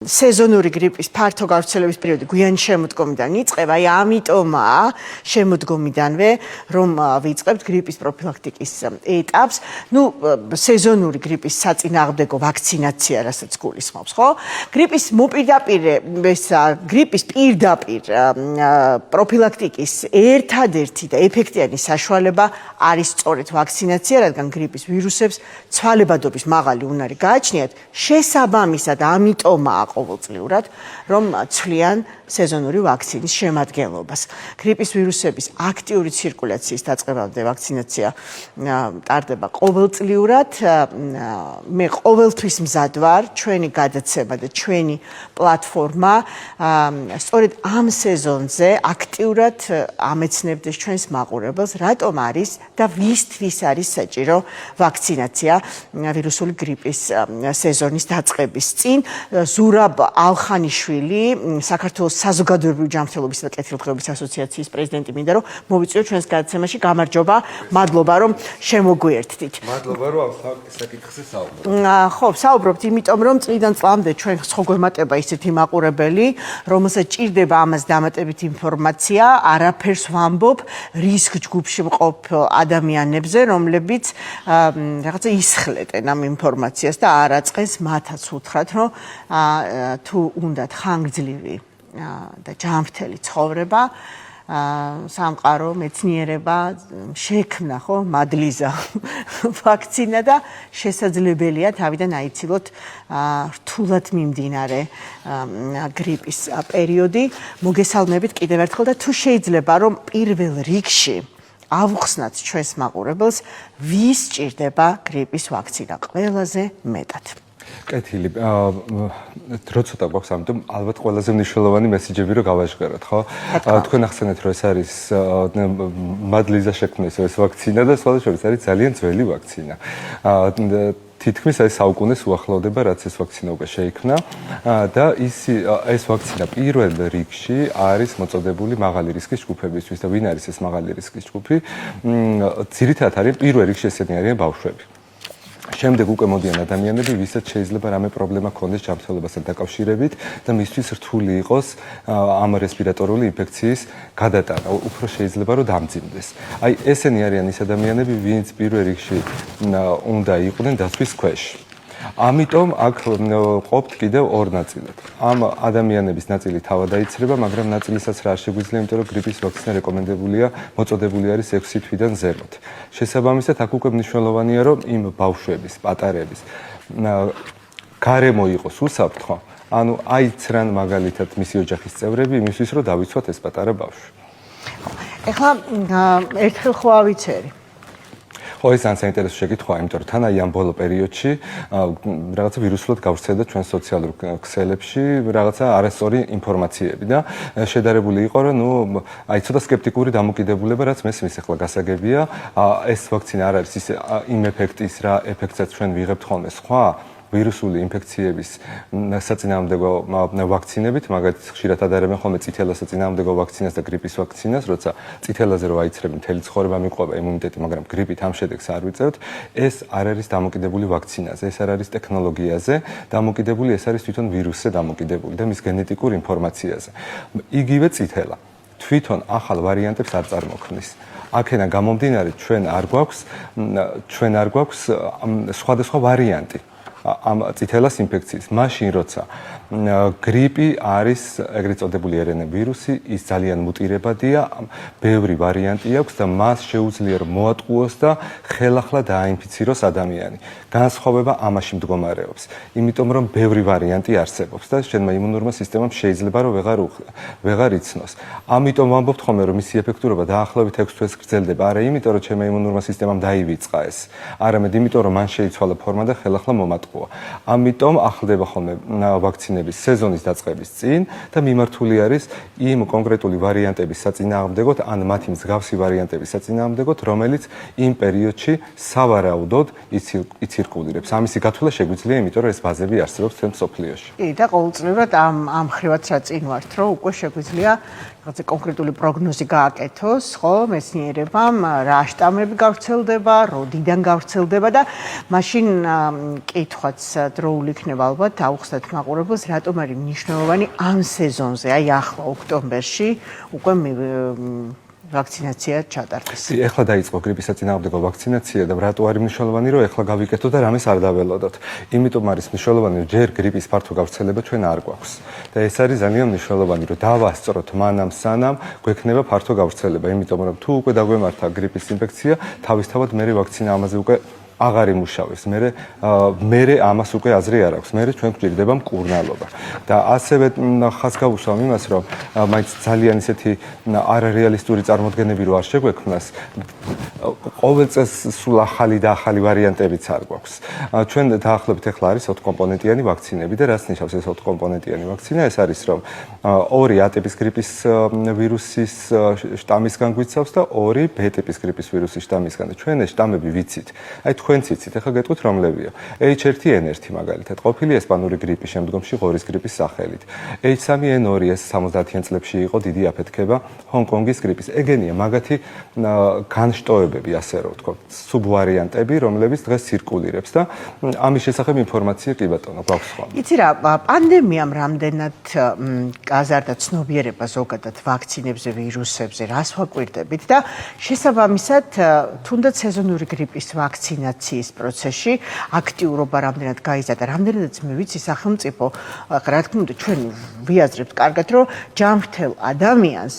სეზონური გრიპის ფართო გავრცელების პერიოდი გვიანი შემოდგომიდან იწყება, აი ამიტომაა შემოდგომიდანვე რომ ვიწყებთ გრიპის პროფილაქტიკის ეტაპს. ნუ სეზონური გრიპის საწინააღმდეგო ვაქცინაცია, რასაც გულისხმობს, ხო? გრიპის გრიპის პირდაპირ პროფილაქტიკის ერთადერთი და ეფექტიანი საშუალება არის სწორედ ვაქცინაცია, რადგან გრიპის ვირუსებს ცვალებადობის მაღალი უნარი გააჩნიათ, შესაბამისად ამიტომაა ყოველწლიურად, რომ ცვლიან სეზონური ვაქცინის შემადგენლობას. გრიპის ვირუსების აქტიური ცირკულაციის დაწყებამდე ვაქცინაცია ტარდება ყოველწლიურად. მე ყოველთვის მზად ვარ, ჩვენი გადაცემა და ჩვენი პლატფორმა სწორედ ამ სეზონზე აქტიურად ამეცნებდეს ჩვენს მაყურებელს, რატომ არის და ვისთვის არის საჭირო ვაქცინაცია ვირუსული გრიპის სეზონის დაწყების წინ. ზურაბ ალხანიშვილი, საქართველოს საზოგადოებრივი ჯანმრთელობის და კეთილდღეობის ასოციაციის პრეზიდენტი, მინდა რომ მოვიწვიოთ ჩვენს გადაცემაში. გამარჯობა, მადლობა რომ შემოგვიერთდით. მადლობა რომ ამ საკითხზე საუბრობთ. ხო, საუბრობთ, იმიტომ რომ წლიდან წლამდე ჩვენ ხო გვემატება ისეთი მაყურებელი, რომელსაც ჭირდება ამას დამატებით ინფორმაცია, არაფერს ვამბობ რისკ ჯგუფში მყოფ ადამიანებზე, რომლებიც რაღაცა ისხლეტენ ამ ინფორმაციას და არ აწყეს მათაც უთხრათ, რომ თუ უნდათ ხანგრძლივი და ჯანმრთელი ცხოვრება, სამყარო, მეცნიერება შექმნა, ხო, მადლიზა ვაქცინა და შესაძლებელია თავიდან აიცილოთ რთულად მიმდინარე გრიპის პერიოდი. მოგესალმებით კიდევ ერთხელ და თუ შეიძლება რომ პირველ რიგში ავუხსნათ ჩვენს მაყურებელს, ვის ჭირდება გრიპის ვაქცინა ყველაზე მეტად. კეთილი, დრო ცოტა გვაქვს, ამიტომ ალბათ ყველაზე მნიშვნელოვანი მესიჯები რომ გავაჟღეროთ, ხო? თქვენ ახსენეთ, რომ ეს არის მადლიზა შექმნეს ეს ვაქცინა და სხვადასხვა არის ძალიან ძველი ვაქცინა. თითქმის ეს საუკუნეს უახლოვდება, რაც ეს ვაქცინა უკვე შეიქმნა და ეს ვაქცინა პირველ რიგში არის მოწოდებული მაღალი რისკის ჯგუფებისთვის და ვინ არის ეს მაღალი რისკის ჯგუფი? ძირითადად არის პირველ რიგში ესენი არიან ბავშვები. შემდეგ უკვე მოდიან ადამიანები, ვისაც შეიძლება რამე პრობლემა ჰქონდეს ჯანმრთელობასთან დაკავშირებით და მისთვის რთული იყოს ამ რესპირატორული ინფექციის გადატანა, უფრო შეიძლება რომ დამძიმდეს. აი ესენი არიან ის ადამიანები, ვინც პირველ რიგში უნდა იყვნენ დაცვის ქვეშ. ამიტომ აქ ყოფთ კიდევ ორ ნაწილად. ამ ადამიანების ნაწილი თავად აიცრება, მაგრამ ნაწილისაც რა არ შეგვიძლია, იმიტომ რომ გრიპის ვაქცინა რეკომენდებულია, მოწოდებული არის 6 თვიდან ზემოთ. შესაბამისად, აქ უკვე მნიშვნელოვანია, რომ იმ ბავშვების, პატარების გარემო იყოს უსაფრთხო, ანუ აიცრან მაგალითად მისი ოჯახის წევრები იმისთვის, რომ დავიცვათ ეს პატარა ბავშვი. ეხლა ერთხელ ხო ავიცერი. ხო, ეს ძალიან საინტერესო შეკითხვაა, იმიტომ რომ თან აი ამ ბოლო პერიოდში რაღაცა ვირუსულად გავრცელდა ჩვენ სოციალურ ქსელებში რაღაცა არასწორი ინფორმაციები და შედარებული იყო, რომ აი ცოტა სკეპტიკური დამოკიდებულება, რაც მესმის ახლა გასაგებია, ეს ვაქცინა არ არის ის იმ ეფექტის რა ეფექტსაც ჩვენ ვიღებთ ხოლმე სხვა ვირუსული ინფექციების საწინააღმდეგო ვაქცინებით, მაგალითად ხშირად ადარებენ ხოლმე წითელა საწინააღმდეგო ვაქცინას და გრიპის ვაქცინას, როცა წითელაზე რო აიცრებენ, მთელი ცხოვრება მიყვება იმუნიტეტი, მაგრამ გრიპით ამ შედეგს არ ვიწევთ. ეს არ არის დამოკიდებული ვაქცინაზე, ეს არ არის ტექნოლოგიაზე დამოკიდებული, ეს არის თვითონ ვირუსზე დამოკიდებული და მის გენეტიკურ ინფორმაციაზე. იგივე წითელა თვითონ ახალ ვარიანტებს არ წარმოქმნის. აქედან გამომდინარე, ჩვენ არ გვაქვს სხვადასხვა ვარიანტი ამ წითელას ინფექციის. მაშინ როცა გრიპი არის ეგრეთ წოდებული RNA ვირუსი, ის ძალიან მუტირებადია, ბევრი ვარიანტი აქვს და მას შეუძლია რომ მოატყუოს და ხელახლა დააინფიციროს ადამიანი. განსხვავება ამაში მდგომარეობს. იმიტომ რომ ბევრი ვარიანტი არსებობს და შენმა იმუნურმა სისტემამ შეიძლება რომ ვეღარ იცნოს. ამიტომ ვამბობთ ხოლმე რომ მისი ეფექტურობა დაახლოებით 6 თვეს გრძელდება. არა იმიტომ რომ ჩემმა იმუნურმა სისტემამ დაივიწყა ეს, არამედ იმიტომ რომ მან შეიცვალა ფორმა და ხელახლა მომატყუა. ამიტომ ახლდება ხოლმე ვაქცინების სეზონის დაწყების წინ და მიმართული არის იმ კონკრეტული ვარიანტების საწინააღმდეგოდ ან მათი მსგავსი ვარიანტების საწინააღმდეგოდ, რომელიც იმ პერიოდში სავარაუდოდ იცირკულირებს. ამისი გათვლა შეგვიძლია, იმიტომ რომ ეს ბაზები არსებობს თემ სოფლიოში. კი, და ყოველწლიურად ამ ხრივაც რა წინ ვართ, რომ უკვე შეგვიძლია რაღაცა კონკრეტული პროგნოზი გააკეთოს, ხო, მეცნიერებამ, რა შტამები გავრცელდება, როდიდან გავრცელდება და მაშინ კითხვაც დროული იქნება ალბათ, აუხსნათ მაყურებელს, რატომ არის მნიშვნელოვანი ამ სეზონზე, აი ახლა ოქტომბერში უკვე ვაქცინაცია ჩატარდეს. ეხლა დაიწყო გრიპის საწინააღმდეგო ვაქცინაცია და რატო არის მნიშვნელოვანი, რომ ეხლა გავიკეთოთ და რამეს არ დაველოდოთ. იმიტომ არის მნიშვნელოვანი, რომ ჯერ გრიპის ფართო გავრცელება ჩვენ არ გვაქვს. და ეს არის ძალიან მნიშვნელოვანი, რომ დავასწროთ მანამ სანამ გვექნება ფართო გავრცელება, იმიტომ რომ თუ უკვე დაგვემართა გრიპის ინფექცია, თავისთავად მე ვაქცინა ამაზე უკვე აღარ იმუშავებს. მე ამას უკვე აზრი არ აქვს. მე ჩვენ გვჭირდება მკურნალობა. და ასევე ხაზს გავუსვამ იმას, რომ მაინც ძალიან ისეთი არარეალისტური წარმოდგენები რო არ შეგვექმნას, ყოველ წელს სულ ახალი და ახალი ვარიანტებიც არ გვაქვს. ჩვენ დაახლოებით ახლა არის 4 კომპონენტიანი ვაქცინები და რაც ნიშნავს ეს 4 კომპონენტიანი ვაქცინა, ეს არის რომ 2 A ტიპის გრიპის ვირუსის შტამისგან გვიცავს და 2 B ტიპის გრიპის ვირუსის შტამისგან. ჩვენ ეს შტამები ვიცით. აი თქვენ ციცით, ახლა გეტყვით რომლებია. H1N1 მაგალითად, ყოფილი ესპანური გრიპის შემდგომში ღორის გრიპის სახელით. H3N2 ეს 70-იან წლებში იყო დიდი აფეთქება ჰონკონგის გრიპის. ეგენია მაგათი განშტოებები, ასე რომ ვთქვათ, სუბვარიანტები, რომლებიც დღეს ცირკულირებს და ამის შესახებ ინფორმაცია კი ბატონო გვაქვს ხოლმე. იცი რა, პანდემიამ რამდენად გაზარდა ცნობიერება ზოგადად ვაქცინებზე, ვირუსებზე, რას ვაკვირდებით და შესაბამისად თუნდაც სეზონური გრიპის ვაქცინაციის პროცესში აქტიურობა რამდენად გაიზარდა, რამდენადაც მე ვიცი სახელმწიფო, რა თქმა უნდა, ჩვენ ვიაზრებთ კარგად, რომ ჯანმრთელ ადამიანს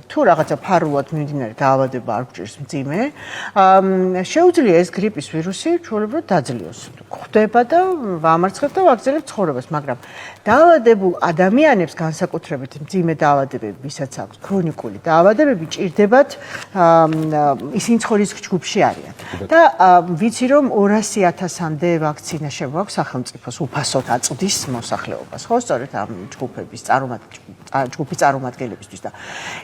თუ რაღაცა ფარულად მიმდინარე დაავადება არ გვჭირს მძიმე, შეუძლია ეს გრიპის ვირუსი ჩვეულებრივად დაძლიოს. ხვდება და ვამარცხებთ და ვაგრძელებთ ცხოვრებას, მაგრამ დაავადებულ ადამიანებს განსაკუთრებით მძიმე დაავადებები, ვისაც აქვს ქრონიკული დაავადებები, ჭირდებათ ისინი ცხოვრის ჯგუფში არიან. და ვიცი რომ 200,000-მდე ვაქცინა შეგვაქვს სახელმწიფოს უფასოდ აწვდის მოსახლეობას, ხო, სწორედ ამ ჯგუფის წარმომადგენლებისთვის და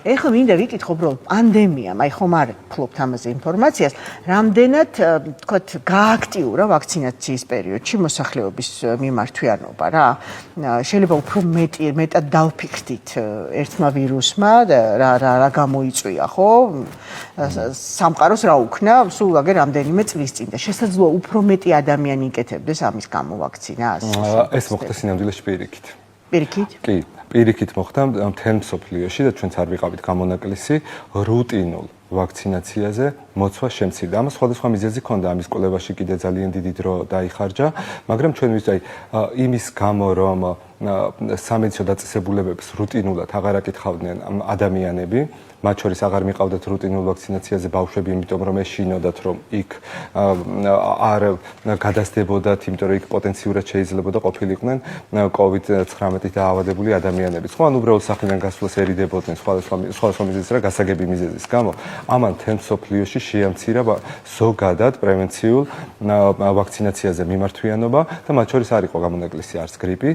ეხლა მინდა ვიკითხო უბრალოდ პანდემიამ, აი ხომ არ ფლობთ ამაზე ინფორმაციას, რამდენად თქვათ გააქტიურა ვაქცინაციის პერიოდში მოსახლეობის მიმართვიანობა რა? შეიძლება უფრო მეტად დავფიქრდით ერთმა ვირუსმა და რა გამოიწვია, ხო? სამყაროს რა უქნა, სულ აგერ რამდენიმე წლის წინ და შესაძლოა უფრო მეტი ადამიანი იკეთებდეს ამის გამო ვაქცინას. ეს მოხდა სინამდვილეში პირიქით. პირიქით? კი, პირიქით მოხდა მთელ მსოფლიოში და ჩვენც არ ვიყავით გამონაკლისი რუტინულ ვაქცინაციაზე მოცვა შემცირდა. ამას სხვადასხვა მიზეზი ჰქონდა, ამის კვლევაში კიდე ძალიან დიდი დრო დაიხარჯა, მაგრამ ჩვენ ვიცით, იმის გამო რომ სამედიცინო დაწესებულებებს რუტინულად აღარ აკითხავდნენ ადამიანები, მათ შორის აღარ მიყავდათ რუტინულ ვაქცინაციაზე ბავშვები, იმიტომ რომ ეშინოდათ, რომ იქ არ გადასდებოდათ, იმიტომ რომ იქ პოტენციურად შეიძლებოდა ყოფილიყვნენ COVID-19 დაავადებული ადამიანებიც. ხო, ან უბრალოდ სახლიდან გასვლას ერიდებოდნენ სხვადასხვა მიზეზის რა გასაგები მიზეზის გამო. ამან მთელ მსოფლიოში შეამცირა ზოგადად პრევენციულ ვაქცინაციაზე მიმართვიანობა და მათ შორის არ იყო გამონაკლისი არც გრიპი.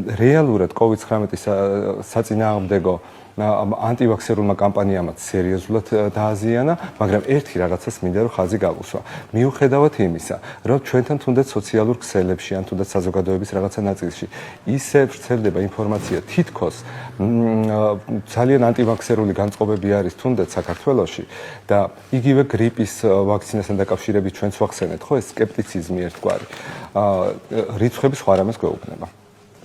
რეალურად COVID-19 საწინააღმდეგო ანტივაქსერულმა კამპანიამაც სერიოზულად დააზიანა, მაგრამ ერთი რაღაცას მინდა რომ ხაზი გავუსვა. მიუხედავად იმისა, რომ ჩვენთან თუნდაც სოციალურ ქსელებში ან თუნდაც საზოგადოების რაღაცა ნაწილში ისე ვრცელდება ინფორმაცია, თითქოს ძალიან ანტივაქსერული განწყობები არის თუნდაც საქართველოში და იგივე გრიპის ვაქცინასთან დაკავშირებით ჩვენც ვახსენეთ, ხო, ეს სკეპტიციზმი ერთგვარი. რიცხვები სხვა რამეს გვეუბნება.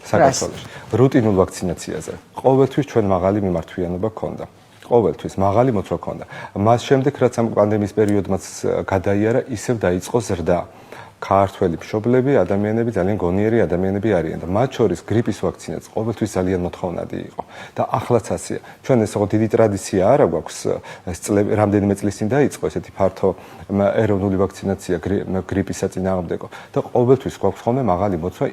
საქართველოში რუტინულ ვაქცინაციაზე ყოველთვის ჩვენ მაღალი მიმართვიანობა ჰქონდა. ყოველთვის მაღალი მოცვა ჰქონდა. მას შემდეგ რაც ამ პანდემიის პერიოდმაც გადაიარა, ისევ დაიწყო ზრდა. ქართველი მშობლები, ადამიანები ძალიან გონიერი ადამიანები არიან და მათ შორის გრიპის ვაქცინაც ყოველთვის ძალიან მოთხოვნადი იყო. და ახლაც ასეა. ჩვენ ეს ხო დიდი ტრადიცია არა გვაქვს, ეს წლები რამდენიმე წლის წინ დაიწყო ესეთი ფართო ეროვნული ვაქცინაცია გრიპის საწინააღმდეგო და ყოველთვის გვაქვს ხოლმე მაღალი მოცვა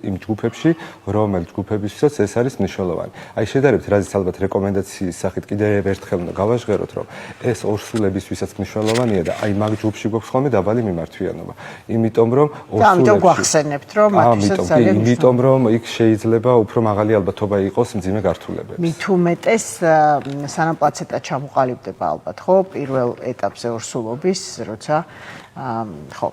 იმ ჯგუფებში, რომელ ჯგუფებისთვისაც ეს არის მნიშვნელოვანი. აი შედარებით რაზეც ალბათ რეკომენდაციის სახით კიდევ ერთხელ უნდა გავაჟღეროთ, რომ ეს ორსულებისთვისაც მნიშვნელოვანია და აი მაგ ჯგუფში გვაქვს ხოლმე დაბალი მიმართვიანობა. იმიტომ რომ ამიტომ გვახსენებთ რომ მათთვის ძალიან იმიტომ რომ იქ შეიძლება უფრო მაღალი ალბათობა იყოს მძიმე გართულებებს. მით უმეტეს სანამ პლაცენტა ჩამოყალიბდება ალბათ, ხო, პირველ ეტაპზე ორსულობის, როცა ხო.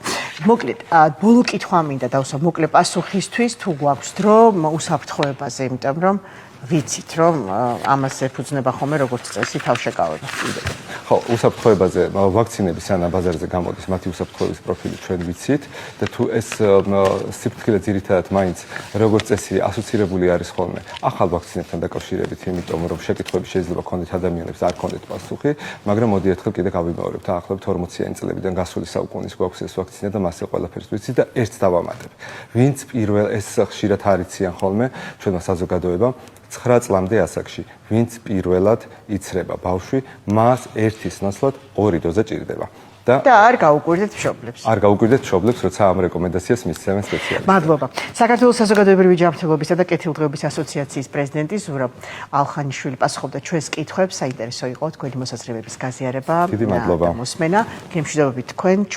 მოკლედ, ბოლო კითხვა მინდა დავსვა, მოკლე პასუხისთვის თუ გვაქვს დრო უსაფრთხოებაზე, იმიტომ რომ ვიცით, რომ ამას ეფუძნება ხოლმე როგორც წესი თავშეკავება. ხო, უსაფრთხოებაზე ვაქცინების ან ბაზარზე გამოდის მათი უსაფრთხოების პროფილი ჩვენ ვიცით და თუ ეს სიფრთხილე ძირითადად მაინც როგორც წესი ასოცირებული არის ხოლმე ახალ ვაქცინებთან დაკავშირებით, იმიტომ რომ შეკითხვები შეიძლება ქონდეთ ადამიანებს, არ ქონდეთ პასუხი, მაგრამ მოდი ერთხელ კიდე გავიმეორებთ, ახლობთ 40-იანი წლებიდან გასული საუკუნის გვაქვს ეს ვაქცინა და მასზე ყველაფერს ვიცით და ერთს დავამატებ. ვინც პირველ ეს ხშირად არიციან ხოლმე ჩვენმა საზოგადოებამ 9 წლამდე ასაკში, ვინც პირველად იცრება ბავშვი, მას ერთის ნაცვლად 2 დოზა ჭირდება. და არ გაუკვირდეთ მშობლებს. არ გაუკვირდეთ მშობლებს, როცა ამ რეკომენდაციას მისცემენ სპეციალისტები. მადლობა. საქართველოს საზოგადოებრივი ჯანმრთელობისა და კეთილდღეობის ასოციაციის პრეზიდენტი ზურაბ ალხანიშვილი პასუხობდა ჩვენს კითხვებს. საინტერესო იყო თქვენი მოსაზრებების გაზიარება. დიდი მადლობა. მოსმენა. გემშვიდობებით თქვენ.